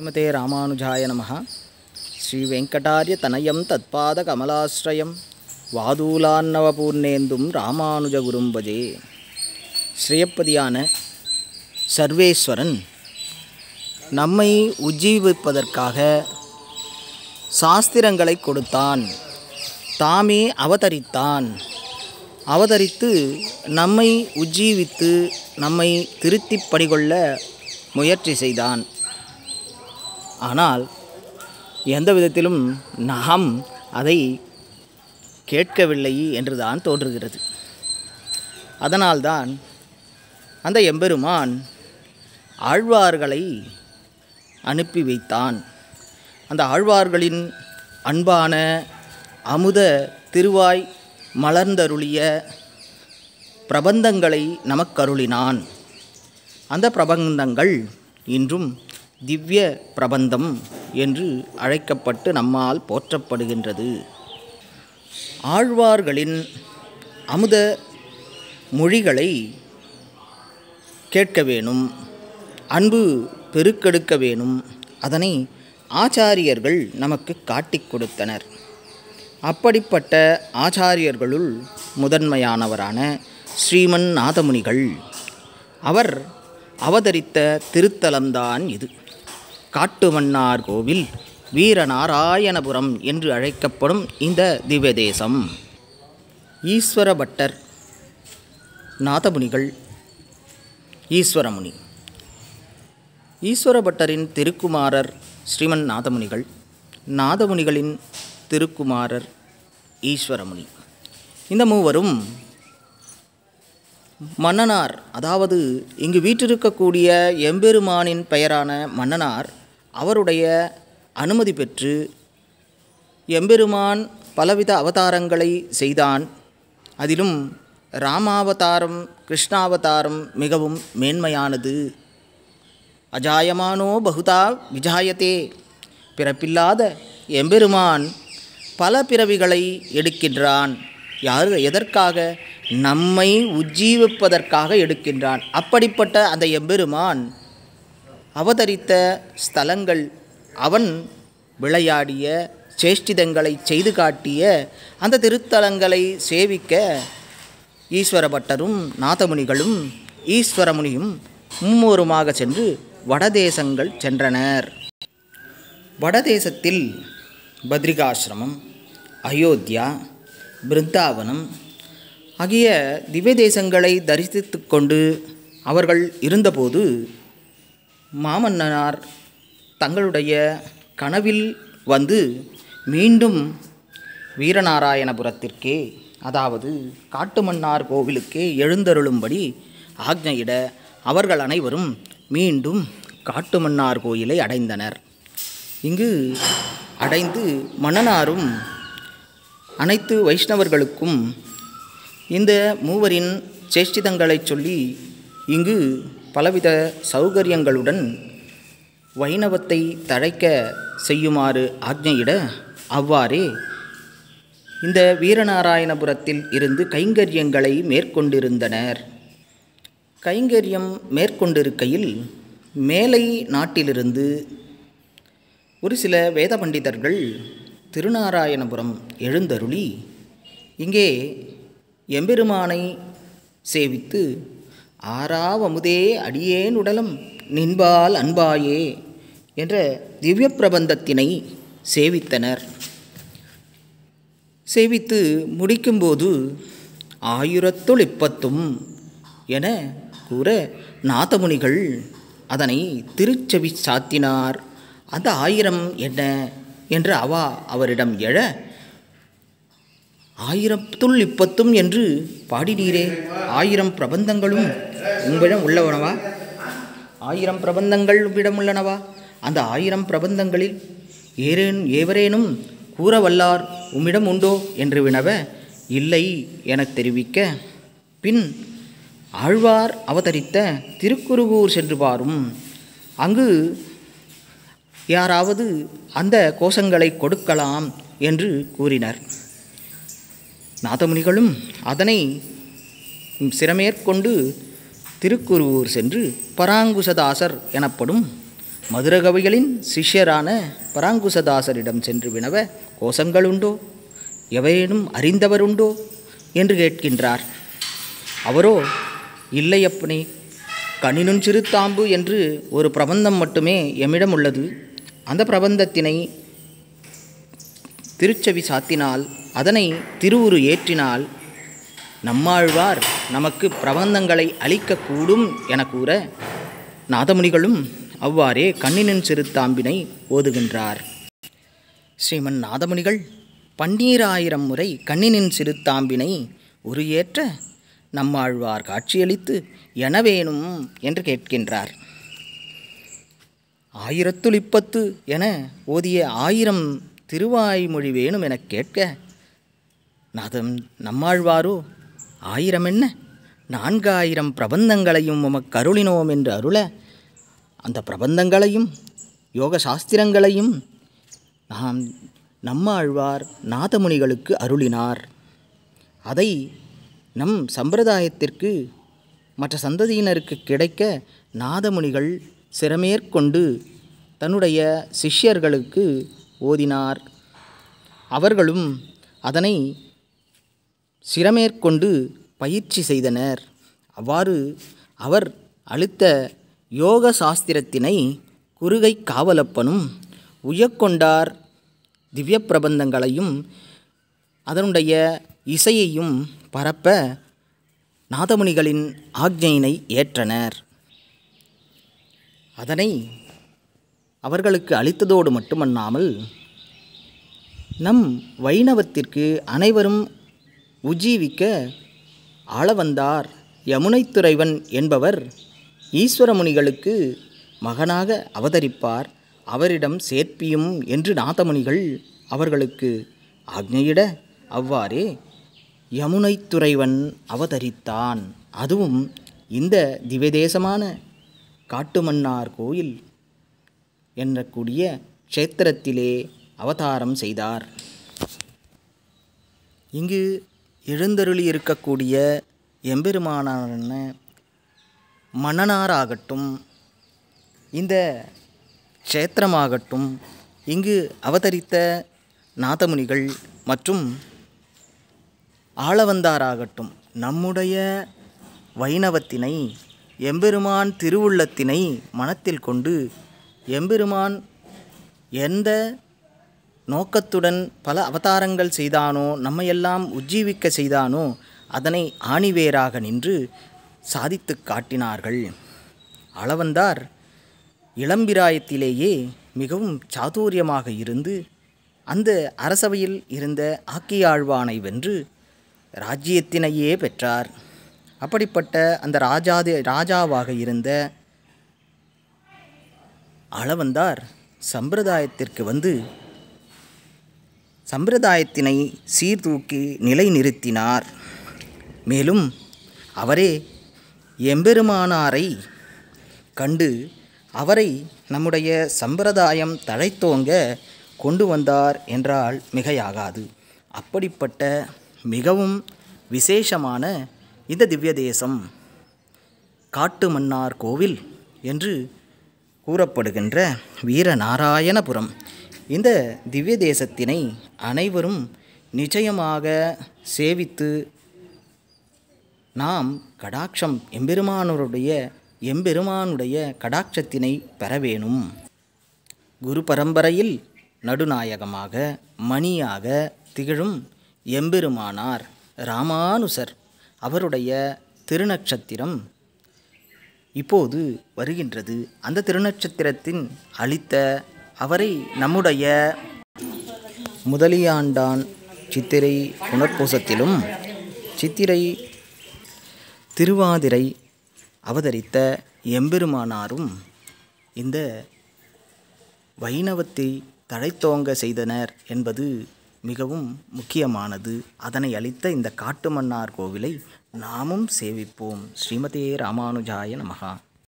ஸ்ரீமதே ராமானுஜாய நமஹ. ஸ்ரீ வெங்கடாரிய தனயம் தத்பாத கமலாஸ்ரயம் வாதூலான்னவபூர்ணேந்தும் ராமானுஜகுரும் பஜே. ஸ்ரீயப்பதியான சர்வேஸ்வரன் நம்மை உஜ்ஜீவிப்பதற்காக சாஸ்திரங்களை கொடுத்தான். தாமே அவதரித்து நம்மை உஜ்ஜீவித்து நம்மை திருத்தி படிகொள்ள முயற்சி செய்தான். ஆனால் எந்த விதத்திலும் நாம் அதை கேட்கவில்லை என்றுதான் தோன்றுகிறது. அதனால்தான் அந்த எம்பெருமான் ஆழ்வார்களை அனுப்பி வைத்தான். அந்த ஆழ்வார்களின் அன்பான அமுத திருவாய் மலர்ந்தருளிய பிரபந்தங்களை நமக்கருளினான். அந்த பிரபந்தங்கள் இன்றும் திவ்ய பிரபந்தம் என்று அழைக்கப்பட்டு நம்மால் போற்றப்படுகின்றது. ஆழ்வார்களின் அமுத மொழிகளை கேட்க வேணும், அன்பு பெருக்கெடுக்க வேணும். அதனை ஆச்சாரியர்கள் நமக்கு காட்டிக் கொடுத்தனர். அப்படிப்பட்ட ஆச்சாரியர்களுள் முதன்மையானவரான ஸ்ரீமன் நாதமுனிகள் அவர் அவதரித்த திருத்தலம்தான் இது. காட்டுமன்னார் கோவில் வீரநாராயணபுரம் என்று அழைக்கப்படும் இந்த திவ்ய தேசம். ஈஸ்வர பட்டர் நாதமுனிகள் ஈஸ்வரமுனி. ஈஸ்வர பட்டரின் திருக்குமாரர் ஸ்ரீமன் நாதமுனிகள், நாதமுனிகளின் திருக்குமாரர் ஈஸ்வரமுனி. இந்த மூவரும் மன்னனார், அதாவது இங்கு வீற்றிருக்கக்கூடிய எம்பெருமானின் பெயரான மன்னனார் அவருடைய அனுமதி பெற்று எம்பெருமான் பலவித அவதாரங்களை செய்தான். அதிலும் ராமாவதாரம் கிருஷ்ணாவதாரம் மிகவும் மேன்மையானது. அஜாயமானோ பகுதா விஜாயத்தே. பிறப்பில்லாத எம்பெருமான் பல பிறவிகளை எடுக்கின்றான். எதற்காக? நம்மை உஜ்ஜீவிப்பதற்காக எடுக்கின்றான். அப்படிப்பட்ட அந்த எம்பெருமான் அவதரித்த ஸ்தலங்கள், அவன் விளையாடிய சேஷ்டிதங்களை செய்து காட்டிய அந்த திருத்தலங்களை சேவிக்க ஈஸ்வர பட்டரும் நாதமுனிகளும் ஈஸ்வரமுனியும் மும்மூருமாக சென்று வடதேசங்கள் சென்றனர். வடதேசத்தில் பத்ரிகாசிரமம், அயோத்தியா, பிருந்தாவனம் ஆகிய திவ்ய தேசங்களை தரிசித்து கொண்டு அவர்கள் இருந்தபோது மாமன்னனார் தங்களுடைய கனவில் வந்து மீண்டும் வீரநாராயணபுரத்திற்கே, அதாவது காட்டுமன்னார் கோவிலுக்கே எழுந்தருளும்படி ஆக்ஞையிட அவர்கள் அனைவரும் மீண்டும் காட்டுமன்னார் கோயிலை அடைந்தனர். இங்கு அடைந்து மன்னனாரும் அனைத்து வைஷ்ணவர்களுக்கும் இந்த மூவரின் சேஷ்டிதங்களை சொல்லி இங்கு பலவித சௌகரியங்களுடன் வைணவத்தை தழைக்க செய்யுமாறு ஆக்ஞையிட அவ்வாறே இந்த வீரநாராயணபுரத்தில் இருந்து கைங்கரியங்களை மேற்கொண்டிருந்தனர். கைங்கரியம் மேற்கொண்டிருக்கையில் மேலை நாட்டிலிருந்து ஒரு சில வேத பண்டிதர்கள் திருநாராயணபுரம் எழுந்தருளி இங்கே எம்பெருமானை சேவித்து ஆறாவமுதே அடியேன் உடலம் நின்பால் அன்பாயே என்ற திவ்ய பிரபந்தத்தினை சேவித்தனர். சேவித்து முடிக்கும்போது 1010 என கூற நாதமுனிகள் அதனை திருச்செவி சாத்தினார். அந்த 1000 என்ன என்று அவரிடம் எழ 1010 என்று பாடினீரே, 1000 பிரபந்தங்களும் உங்களிடம் உள்ளவனவா? 1000 பிரபந்தங்கள் உம்மிடம் உள்ளனவா? அந்த 1000 பிரபந்தங்களில் ஏவரேனும் கூற வல்லார் உம்மிடம் உண்டோ என்று வினவ, இல்லை எனத் தெரிவிக்க, பின் ஆழ்வார் அவதரித்த திருக்குருகூர் சென்று பாரும், அங்கு யாராவது அந்த கோஷங்களை கொடுக்கலாம் என்று கூறினர். நாதமுனிகளும் அதனை சிரமேற்கொண்டு திருக்குருவூர் சென்று பராங்குசதாசர் எனப்படும் மதுரகவிகளின் சிஷ்யரான பராங்குசதாசரிடம் சென்று வினவ, கோஷங்களுண்டோ, எவரேனும் அறிந்தவருண்டோ என்று கேட்கின்றார். அவரோ, இல்லையப்பனே, கண்ணினும் சிறு தாம்பு என்று ஒரு பிரபந்தம் மட்டுமே எம்மிடம் உள்ளது. அந்த பிரபந்தத்தினை திருச்செவி சாத்தினால், அதனை திருவுரு ஏற்றினால் நம்மாழ்வார் நமக்கு பிரபந்தங்களை அளிக்கக்கூடும் என கூற, நாதமுனிகளும் அவ்வாறே கண்ணினின் சிறுத்தாம்பினை ஓதுகின்றார். ஸ்ரீமன் நாதமுனிகள் 12000 முறை கண்ணினின் சிறுத்தாம்பினை உரு ஏற்ற நம்மாழ்வார் காட்சியளித்து என வேணும் என்று கேட்கின்றார். 1010 என ஓதிய 1000 திருவாய்மொழி வேணும் என கேட்க, நம்மாழ்வாரோ 1000 என்ன, 4000 பிரபந்தங்களையும் உமக்கு அருளினோம் என்று அருள, அந்த பிரபந்தங்களையும் யோக சாஸ்திரங்களையும் நம்மாழ்வார் நாதமுனிகளுக்கு அருளினார். அதை நம் சம்பிரதாயத்திற்கு மற்ற சந்ததியினருக்கு கிடைக்க நாதமுனிகள் சிரமேற்கொண்டு தன்னுடைய சிஷ்யர்களுக்கு ஓதினார். அவர்களும் அதனை சிரமேற்கொண்டு பயிற்சி செய்தனர். அவ்வாறு அவர் அளித்த யோக சாஸ்திரத்தினை குறுகை காவலப்பனும் உயக்கொண்டார் திவ்ய பிரபந்தங்களையும் அதனுடைய இசையையும் பரப்ப நாதமுனிகளின் ஆக்ஞையினை ஏற்றனர். அதனை அவர்களுக்கு அளித்ததோடு மட்டுமல்லாமல் நம் வைணவத்திற்கு அனைவரும் உஜ்ஜீவிக்க ஆளவந்தார் யமுனைத்துறைவன் என்பவர் ஈஸ்வரமுனிகளுக்கு மகனாக அவதரிப்பார், அவரிடம் சேர்ப்பியும் என்று நாதமுனிகள் அவர்களுக்கு ஆக்ஞையிட, அவ்வாறே யமுனைத்துறைவன் அவதரித்தான். அதுவும் இந்த திவ்யதேசமான காட்டுமன்னார் கோயில் என்னக்கூடிய க்ஷேத்திரத்திலே அவதாரம் செய்தார். இங்கு எழுந்தருளி இருக்கக்கூடிய எம்பெருமானான மன்னனாராகட்டும், இந்த க்ஷேத்திரமாகட்டும், இங்கு அவதரித்த நாதமுனிகள் மற்றும் ஆளவந்தாராகட்டும், நம்முடைய வைணவத்தினை, எம்பெருமான் திருவுள்ளத்தினை மனத்தில் கொண்டு எம்பெருமான் எந்த நோக்கத்துடன் பல அவதாரங்கள் செய்தானோ, நம்மையெல்லாம் உஜ்ஜீவிக்க செய்தானோ, அதனை ஆணிவேராக நின்று சாதித்து காட்டினார்கள். ஆளவந்தார் இளம்பிராயத்திலேயே மிகவும் சாதுரியமாக இருந்து அந்த அரசவையில் இருந்த ஆக்கியாழ்வானை வென்று ராஜ்யத்தினையே பெற்றார். அப்படிப்பட்ட அந்த ராஜாவாக இருந்த ஆளவந்தார் சம்பிரதாயத்திற்கு வந்து சம்பிரதாயத்தினை சீர்தூக்கி நிலைநிறுத்தினார். மேலும் அவரே எம்பெருமானாரை கண்டு அவரை நம்முடைய சம்பிரதாயம் தழைத்தோங்க கொண்டு வந்தார் என்றால் மிகையாகாது. அப்படிப்பட்ட மிகவும் விசேஷமான இந்த திவ்ய தேசம் காட்டுமன்னார் கோவில் என்று கூறப்படுகின்ற வீரநாராயணபுரம். இந்த திவ்ய தேசத்தினை அனைவரும் நிச்சயமாக சேவித்து நாம் கடாட்சம் எம்பெருமானுடைய கடாட்சத்தினை பெற வேணும். குரு பரம்பரையில் நடுநாயகமாக மணியாக திகழும் எம்பெருமானார் ராமானுசர் அவருடைய திருநட்சத்திரம் இப்போது வருகின்றது. அந்த திருநட்சத்திரத்தின் அளித்த அவரை நம்முடைய முதலியாண்டான் சித்திரை புனர்பூசத்திலும் சித்திரை திருவாதிரை அவதரித்த எம்பெருமானாரும் இந்த வைணவத்தை தழைத்தோங்க செய்தனர் என்பது மிகவும் முக்கியமானது. அதனை அளித்த இந்த காட்டுமன்னார் கோவிலை நாமும் சேவிப்போம். ஸ்ரீமதே ராமானுஜாய நமஹா.